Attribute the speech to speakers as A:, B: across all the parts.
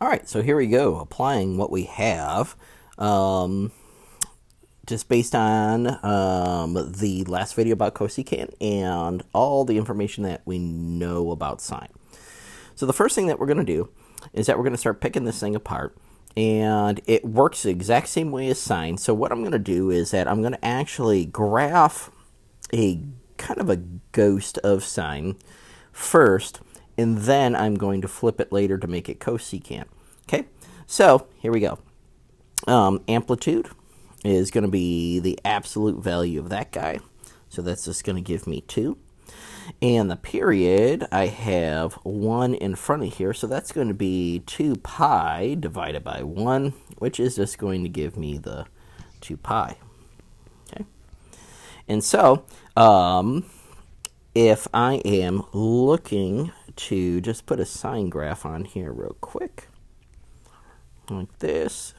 A: All right, so here we go, applying what we have, just based on the last video about Cosecant and all the information that we know about sine. So the first thing that we're going to do is that we're going to start picking this thing apart, and it works the exact same way as sine. So what I'm going to do is that I'm going to actually graph a kind of a ghost of sine first, and then I'm going to flip it later to make it cosecant. Okay, so here we go. Amplitude is going to be the absolute value of that guy, so that's just going to give me 2. And the period, I have 1 in front of here, so that's going to be 2 pi divided by 1, which is just going to give me the 2 pi. Okay, and so if I am looking to just put a sine graph on here real quick, like this.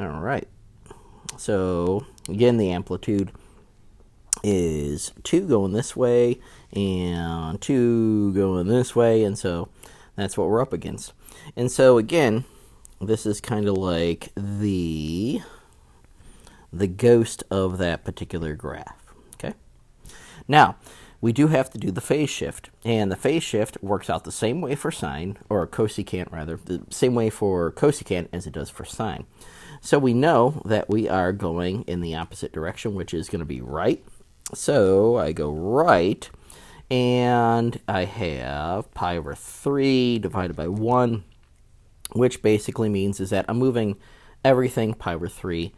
A: All right. So again, the amplitude is 2 going this way and 2 going this way, and so that's what we're up against. And so again, this is kind of like the ghost of that particular graph. Okay. Now, we do have to do the phase shift, and the phase shift works out the same way for sine, or cosecant rather, the same way for cosecant as it does for sine. So we know that we are going in the opposite direction, which is going to be right. So I go right, and I have pi over 3 divided by 1, which basically means is that I'm moving everything pi over 3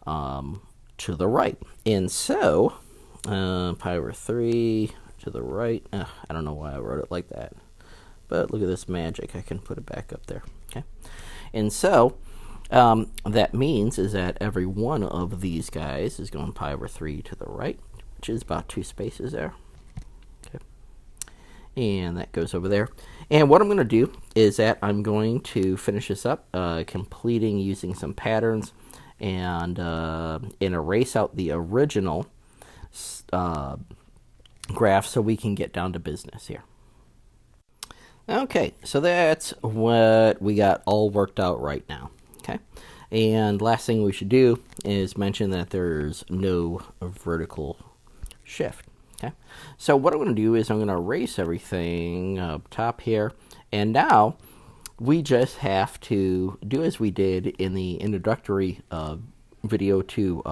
A: to the right. And so pi over 3 to the right. I don't know why I wrote it like that, but look at this magic. I can put it back up there. Okay, and so that means is that every one of these guys is going pi over 3 to the right, which is about 2 spaces there. Okay, and that goes over there. And what I'm going to do is that I'm going to finish this up, completing using some patterns, and erase out the original graph so we can get down to business here. Okay, so that's what we got all worked out right now. Okay, and last thing we should do is mention that there's no vertical shift. Okay, so what I'm going to do is I'm going to erase everything up top here, and now we just have to do as we did in the introductory video to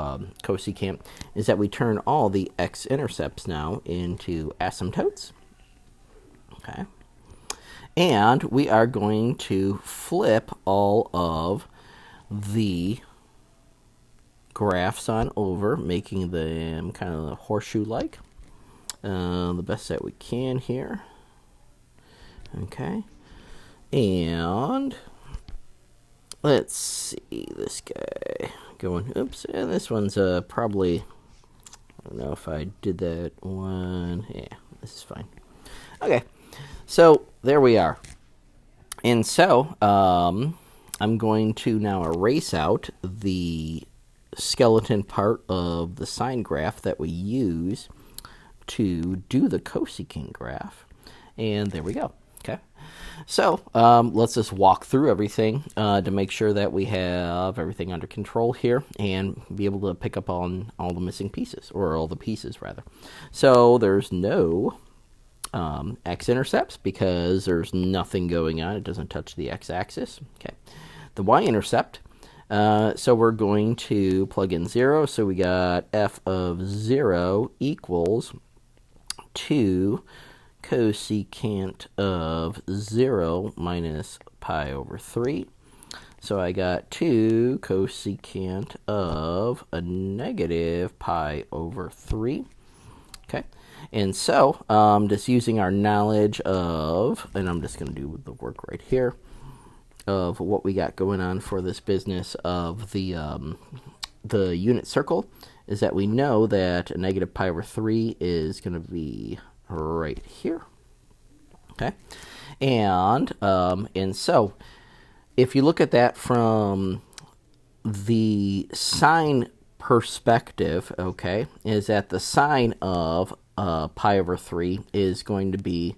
A: cosecant, is that we turn all the x-intercepts now into asymptotes. Okay, and we are going to flip all of the graphs on over, making them kind of horseshoe-like, the best that we can here. Okay, and let's see this guy going, oops, and this one's probably, I don't know if I did that one. Yeah, this is fine. Okay, so there we are. And so I'm going to now erase out the skeleton part of the sine graph that we use to do the cosecant graph. And there we go. Okay, so let's just walk through everything to make sure that we have everything under control here and be able to pick up on all the missing pieces, or all the pieces rather. So there's no x-intercepts because there's nothing going on. It doesn't touch the x-axis. Okay, the y-intercept, so we're going to plug in 0. So we got f of 0 equals 2 cosecant of 0 minus pi over 3. So I got 2 cosecant of a negative pi over 3. Okay, and so just using our knowledge of, and I'm just going to do the work right here, of what we got going on for this business of the unit circle, is that we know that a negative pi over 3 is going to be right here. Okay, and so if you look at that from the sine perspective, okay, is that the sine of pi over 3 is going to be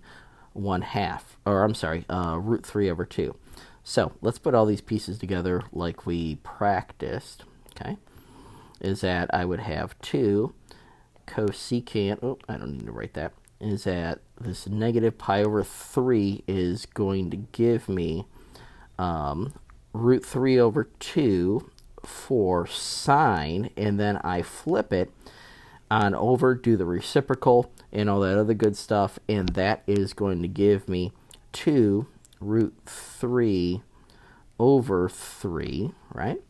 A: 1/2, or I'm sorry, root 3 over 2. So let's put all these pieces together like we practiced, okay? Is that I would have 2 cosecant, oh, I don't need to write that, is that this negative pi over 3 is going to give me root 3 over 2 for sine, and then I flip it on over, do the reciprocal, and all that other good stuff, and that is going to give me 2 root 3 over 3, right?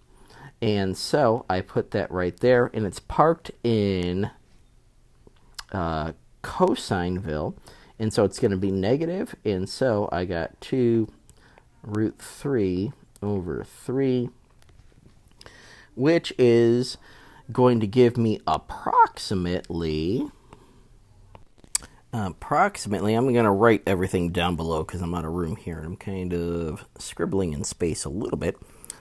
A: And so I put that right there, and it's parked in cosineville, and so it's going to be negative, and so I got 2 root 3 over 3, which is going to give me approximately, I'm going to write everything down below because I'm out of room here, and I'm kind of scribbling in space a little bit.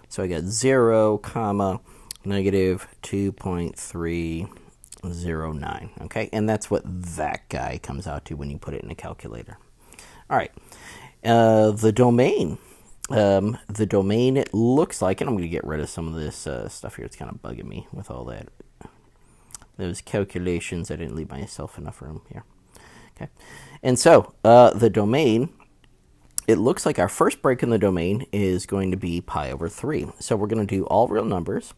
A: So I got 0, comma, negative 2.309, okay? And that's what that guy comes out to when you put it in a calculator. All right, the domain. The domain, it looks like, and I'm going to get rid of some of this stuff here. It's kind of bugging me with all that. Those calculations, I didn't leave myself enough room here. Okay, and so the domain, it looks like our first break in the domain is going to be pi over 3. So we're going to do all real numbers,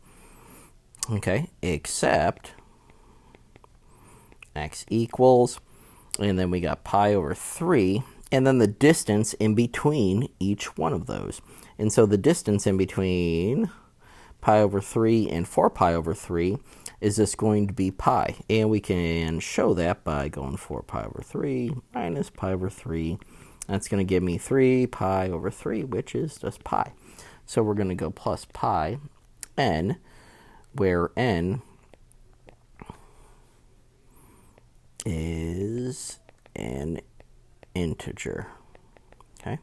A: okay, except x equals, and then we got pi over 3, and then the distance in between each one of those. And so the distance in between pi over 3 and 4 pi over 3 is just going to be pi. And we can show that by going 4 pi over 3 minus pi over 3. That's going to give me 3 pi over 3, which is just pi. So we're going to go plus pi n, where n is an integer, okay?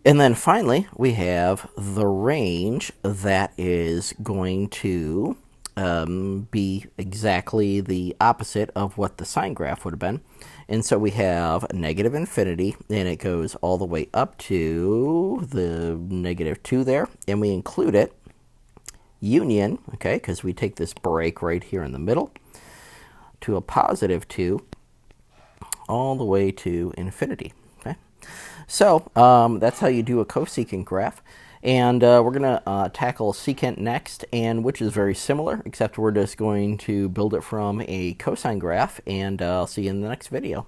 A: And then finally, we have the range that is going to be exactly the opposite of what the sine graph would have been. And so we have negative infinity, and it goes all the way up to the negative 2 there, and we include it, union, okay, because we take this break right here in the middle, to a positive 2, all the way to infinity, okay? So that's how you do a cosecant graph. And we're going to tackle secant next, and which is very similar, except we're just going to build it from a cosine graph, and I'll see you in the next video.